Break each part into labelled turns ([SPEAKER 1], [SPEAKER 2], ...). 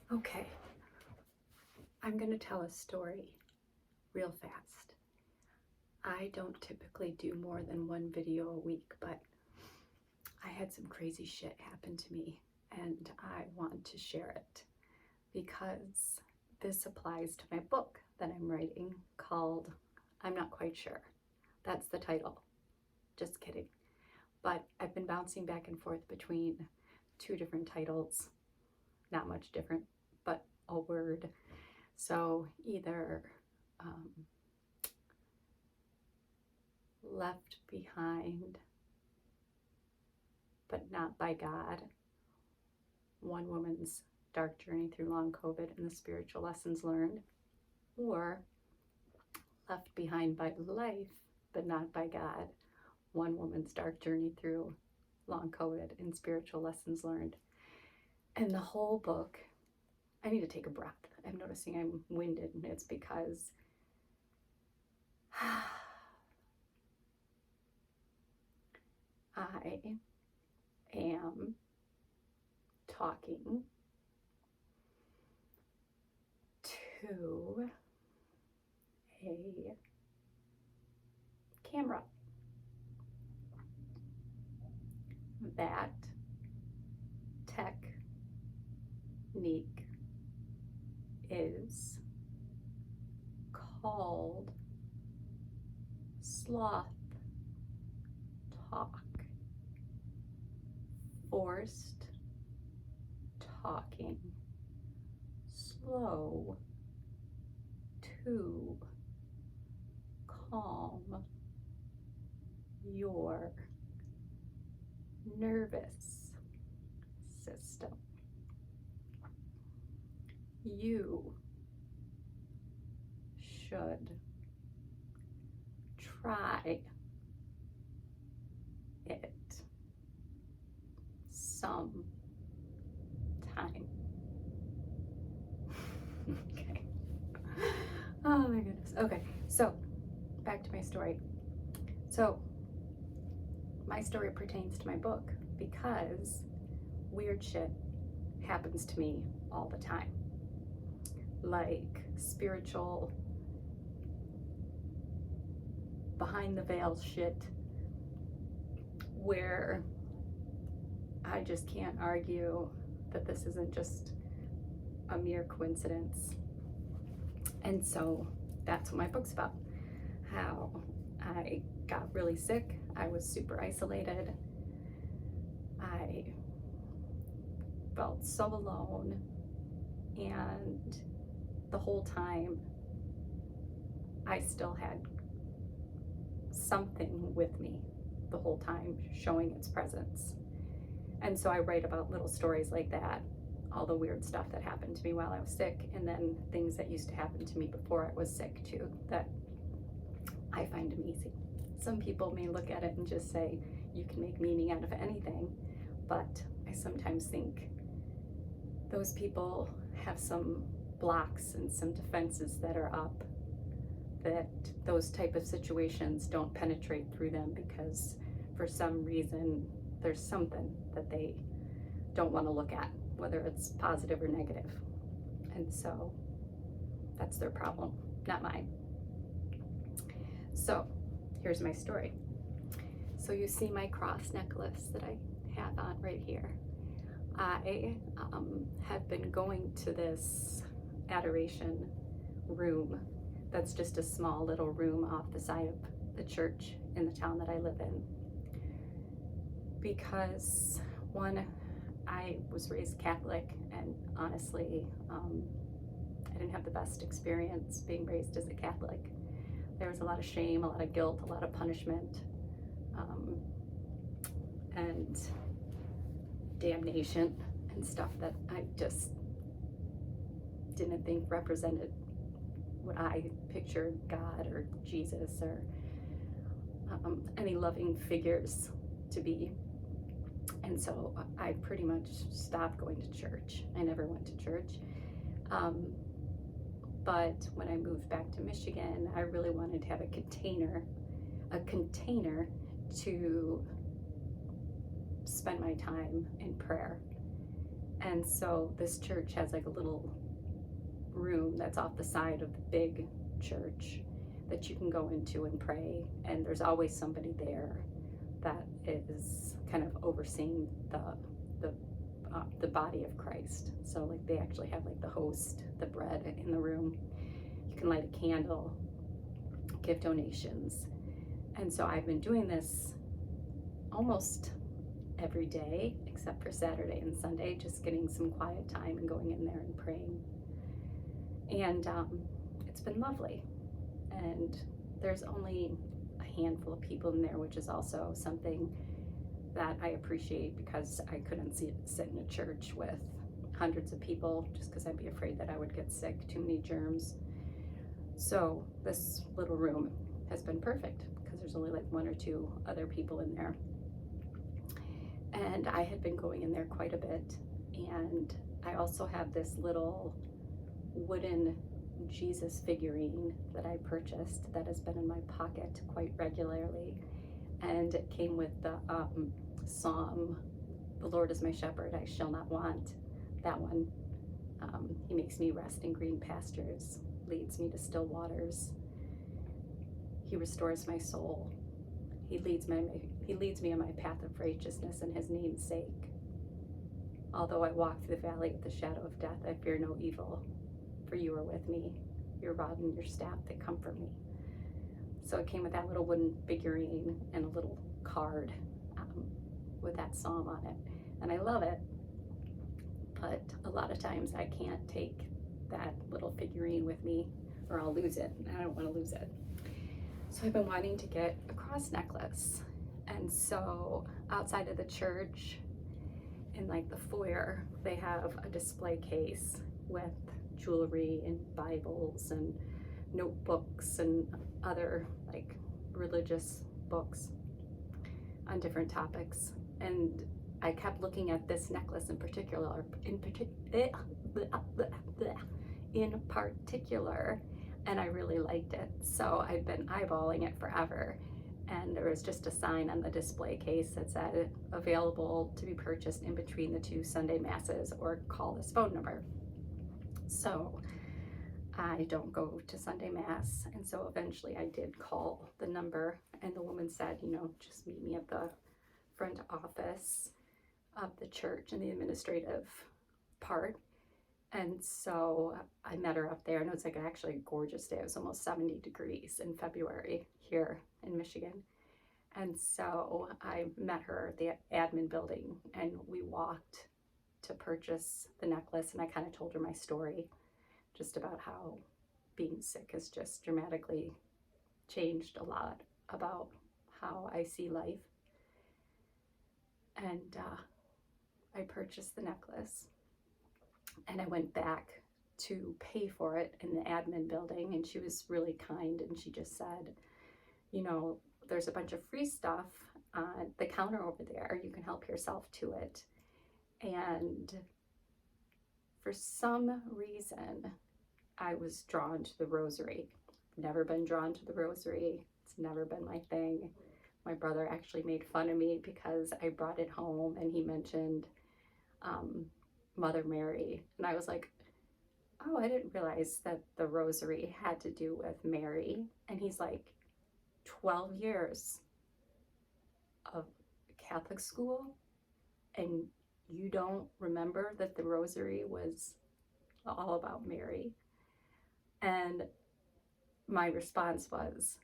[SPEAKER 1] Okay, I'm going to tell a story real fast. I don't typically do more than one video a week, but I had some crazy shit happen to me and I want to share it because this applies to my book that I'm writing called I'm Not Quite Sure. That's the title. Just kidding. But I've been bouncing back and forth between two different titles. Not much different, but a word. So either left behind, but not by God, one woman's dark journey through long COVID and the spiritual lessons learned, or left behind by life, but not by God, one woman's dark journey through long COVID and spiritual lessons learned. And the whole book, I need to take a breath. I'm noticing I'm winded, and it's because I am talking to a camera. That technique is called sloth talk. Forced talking, slow to calm your nervous system. You should try it sometime. Okay. Oh my goodness. Okay, so back to my story. So my story pertains to my book because weird shit happens to me all the time. Like spiritual, behind the veil shit where I just can't argue that this isn't just a mere coincidence. And so that's what my book's about. How I got really sick. I was super isolated. I felt so alone. And the whole time, I still had something with me the whole time, showing its presence. And so I write about little stories like that, all the weird stuff that happened to me while I was sick, and then things that used to happen to me before I was sick too, that I find amazing. Some people may look at it and just say, you can make meaning out of anything, but I sometimes think those people have some blocks and some defenses that are up, that those type of situations don't penetrate through them because for some reason there's something that they don't want to look at, whether it's positive or negative. And so that's their problem, not mine. So here's my story. So you see my cross necklace that I have on right here. I have been going to this adoration room that's just a small little room off the side of the church in the town that I live in. Because one, I was raised Catholic, and honestly, I didn't have the best experience being raised as a Catholic. There was a lot of shame, a lot of guilt, a lot of punishment, and damnation and stuff that I just didn't think represented what I pictured God or Jesus or any loving figures to be. And so I pretty much stopped going to church. I never went to church. But when I moved back to Michigan, I really wanted to have a container to spend my time in prayer. And so this church has like a little room that's off the side of the big church that you can go into and pray, and there's always somebody there that is kind of overseeing the body of Christ. So like they actually have like the host, the bread in the room. You can light a candle, give donations. And so I've been doing this almost every day except for Saturday and Sunday, just getting some quiet time and going in there and praying. And it's been lovely. And there's only a handful of people in there, which is also something that I appreciate, because I couldn't sit in a church with hundreds of people just because I'd be afraid that I would get sick, too many germs. So this little room has been perfect because there's only like one or two other people in there. And I had been going in there quite a bit. And I also have this little wooden Jesus figurine that I purchased that has been in my pocket quite regularly. And it came with the Psalm, "The Lord is my shepherd, I shall not want." That one. He makes me rest in green pastures, leads me to still waters. He restores my soul. He leads me in my path of righteousness in his name's sake. Although I walk through the valley of the shadow of death, I fear no evil, for you are with me. Your rod and your staff, they comfort me. So it came with that little wooden figurine and a little card with that psalm on it. And I love it, but a lot of times I can't take that little figurine with me or I'll lose it, and I don't want to lose it. So I've been wanting to get a cross necklace. And so outside of the church, in like the foyer, they have a display case with jewelry and Bibles and notebooks and other like religious books on different topics. And I kept looking at this necklace in particular, and I really liked it. So I've been eyeballing it forever. And there was just a sign on the display case that said, "Available to be purchased in between the 2 Sunday masses, or call this phone number." So I don't go to Sunday Mass, and so eventually I did call the number, and the woman said, just meet me at the front office of the church in the administrative part. And so I met her up there, and it was like actually a gorgeous day. It was almost 70 degrees in February here in Michigan. And so I met her at the admin building, and we walked to purchase the necklace, and I kind of told her my story, just about how being sick has just dramatically changed a lot about how I see life. And I purchased the necklace, and I went back to pay for it in the admin building, and she was really kind, and she just said, there's a bunch of free stuff on the counter over there. You can help yourself to it. And for some reason, I was drawn to the Rosary. Never been drawn to the Rosary. It's never been my thing. My brother actually made fun of me because I brought it home and he mentioned Mother Mary. And I was like, oh, I didn't realize that the Rosary had to do with Mary. And he's like, 12 years of Catholic school and you don't remember that the Rosary was all about Mary? And my response was,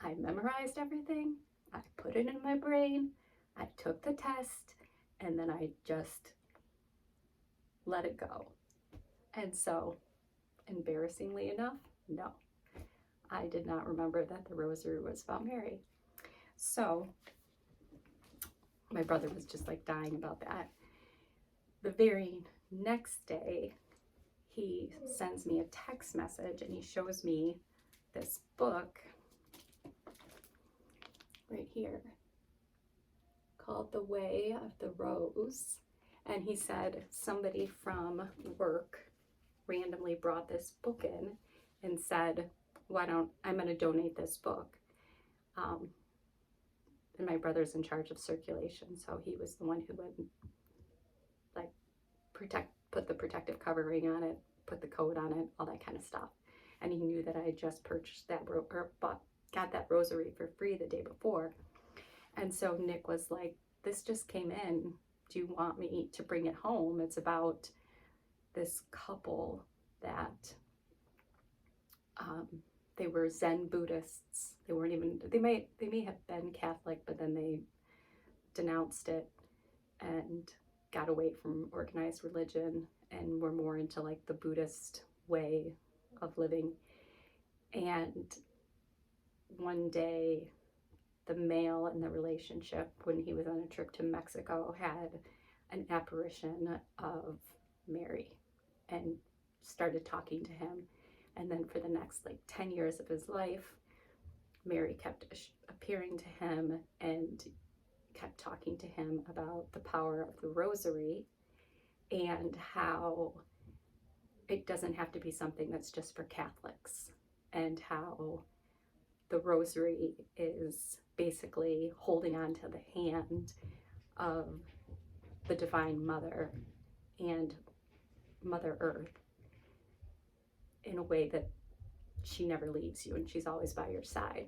[SPEAKER 1] I memorized everything, I put it in my brain, I took the test, and then I just let it go. And so, embarrassingly enough, no, I did not remember that the Rosary was about Mary. So my brother was just like dying about that. The very next day, he sends me a text message and he shows me this book right here called The Way of the Rose. And he said somebody from work randomly brought this book in and said, I'm going to donate this book. And my brother's in charge of circulation, so he was the one who would put the protective covering on it, put the coat on it, all that kind of stuff. And he knew that I had just purchased that got that rosary for free the day before. And so Nick was like, this just came in. Do you want me to bring it home? It's about this couple that they were Zen Buddhists. They weren't even, they may have been Catholic, but then they denounced it and got away from organized religion and were more into like the Buddhist way of living. And one day, the male in the relationship, when he was on a trip to Mexico, had an apparition of Mary and started talking to him. And then for the next like 10 years of his life, Mary kept appearing to him and kept talking to him about the power of the rosary and how it doesn't have to be something that's just for Catholics, and how the rosary is basically holding on to the hand of the Divine Mother and Mother Earth in a way that she never leaves you and she's always by your side.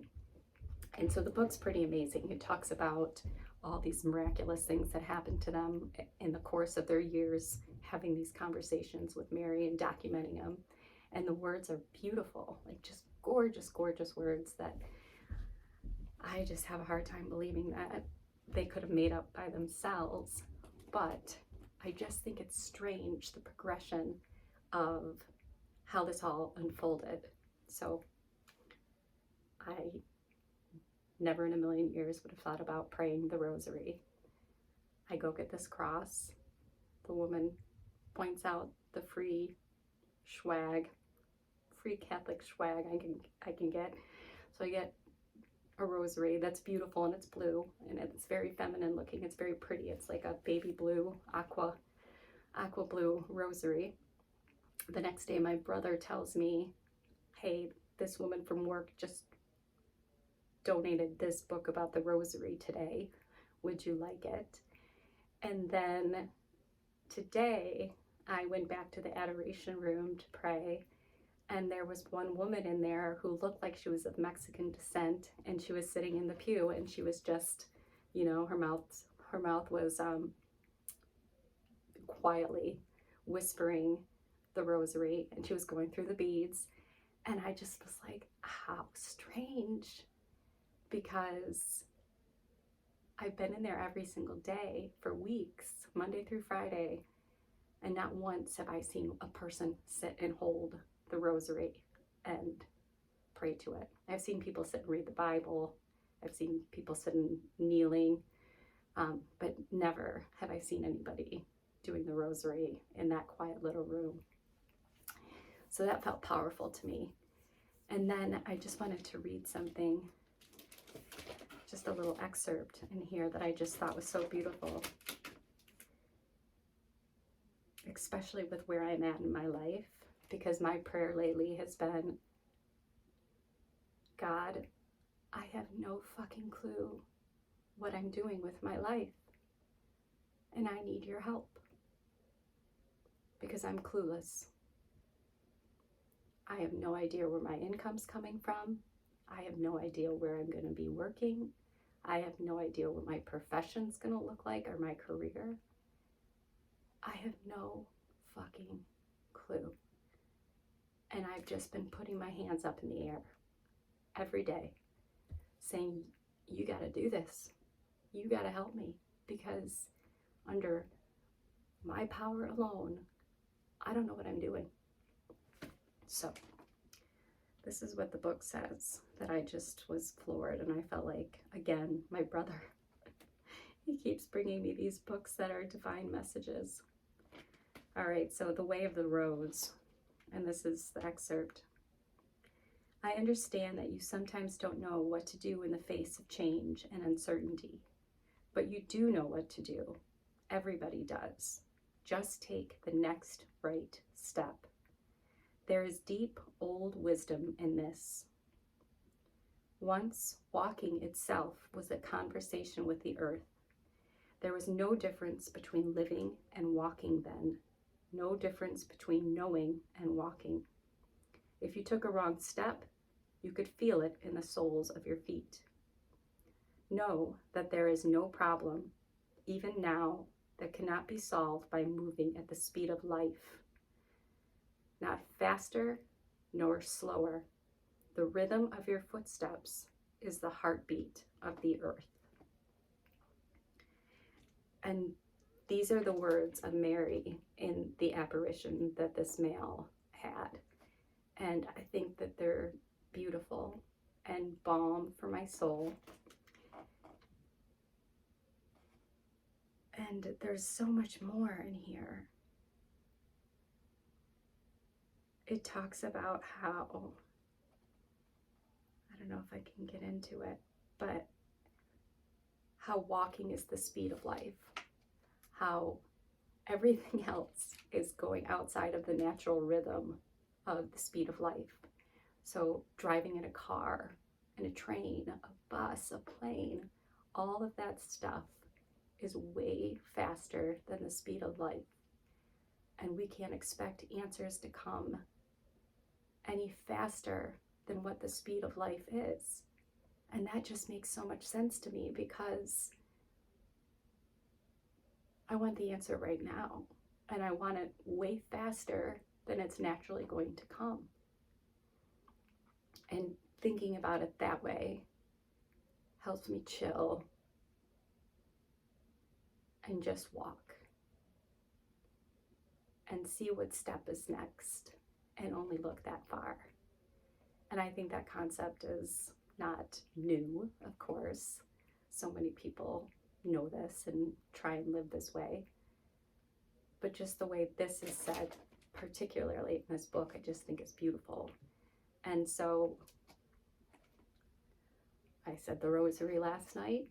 [SPEAKER 1] And so the book's pretty amazing. It talks about all these miraculous things that happened to them in the course of their years having these conversations with Mary and documenting them. And the words are beautiful, like just gorgeous, gorgeous words that I just have a hard time believing that they could have made up by themselves. But I just think it's strange, the progression of how this all unfolded. So I never in a million years would have thought about praying the rosary. I go get this cross. The woman points out the free Catholic swag I can get. So I get a rosary that's beautiful and it's blue and it's very feminine looking. It's very pretty. It's like a baby blue, aqua blue rosary. The next day my brother tells me, hey, this woman from work just donated this book about the rosary today. Would you like it? And then today I went back to the adoration room to pray, and there was one woman in there who looked like she was of Mexican descent, and she was sitting in the pew, and she was just, her mouth was quietly whispering the rosary, and she was going through the beads. And I just was like, how strange, because I've been in there every single day for weeks, Monday through Friday, and not once have I seen a person sit and hold the rosary and pray to it. I've seen people sit and read the Bible. I've seen people sit and kneeling, but never have I seen anybody doing the rosary in that quiet little room. So that felt powerful to me. And then I just wanted to read something, just a little excerpt in here that I just thought was so beautiful, especially with where I'm at in my life, because my prayer lately has been, God, I have no fucking clue what I'm doing with my life, and I need your help, because I'm clueless. I have no idea where my income's coming from. I have no idea where I'm going to be working. I have no idea what my profession's going to look like or my career. I have no fucking clue. And I've just been putting my hands up in the air every day saying, you got to do this. You got to help me, because under my power alone, I don't know what I'm doing. So this is what the book says, that I just was floored, and I felt like, again, my brother, he keeps bringing me these books that are divine messages. All right, so The Way of the Rose, and this is the excerpt. I understand that you sometimes don't know what to do in the face of change and uncertainty, but you do know what to do. Everybody does. Just take the next right step. There is deep old wisdom in this. Once, walking itself was a conversation with the earth. There was no difference between living and walking then. no difference between knowing and walking. If you took a wrong step, you could feel it in the soles of your feet. Know that there is no problem, even now, that cannot be solved by moving at the speed of life. Not faster nor slower. The rhythm of your footsteps is the heartbeat of the earth. And these are the words of Mary in the apparition that this male had. And I think that they're beautiful and balm for my soul. And there's so much more in here. It talks about how, I don't know if I can get into it, but how walking is the speed of life, how everything else is going outside of the natural rhythm of the speed of life. So driving in a car, in a train, a bus, a plane, all of that stuff is way faster than the speed of life. And we can't expect answers to come any faster than what the speed of life is. And that just makes so much sense to me, because I want the answer right now, and I want it way faster than it's naturally going to come. And thinking about it that way helps me chill and just walk and see what step is next and only look that far. And I think that concept is not new, of course. So many people know this and try and live this way. But just the way this is said, particularly in this book, I just think it's beautiful. And so I said the rosary last night.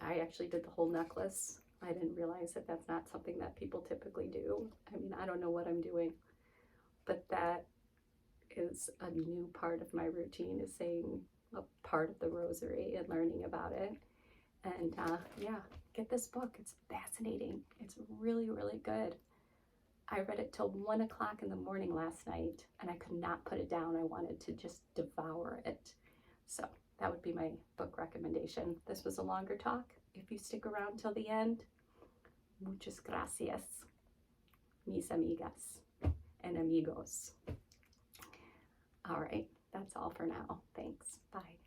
[SPEAKER 1] I actually did the whole necklace. I didn't realize that that's not something that people typically do. I mean, I don't know what I'm doing, but that is a new part of my routine, is saying a part of the rosary and learning about it. And yeah, get this book. It's fascinating. It's really, really good. I read it till 1 o'clock in the morning last night, and I could not put it down. I wanted to just devour it. So that would be my book recommendation. This was a longer talk. If you stick around till the end, muchas gracias, mis amigas and amigos. All right, that's all for now. Thanks. Bye.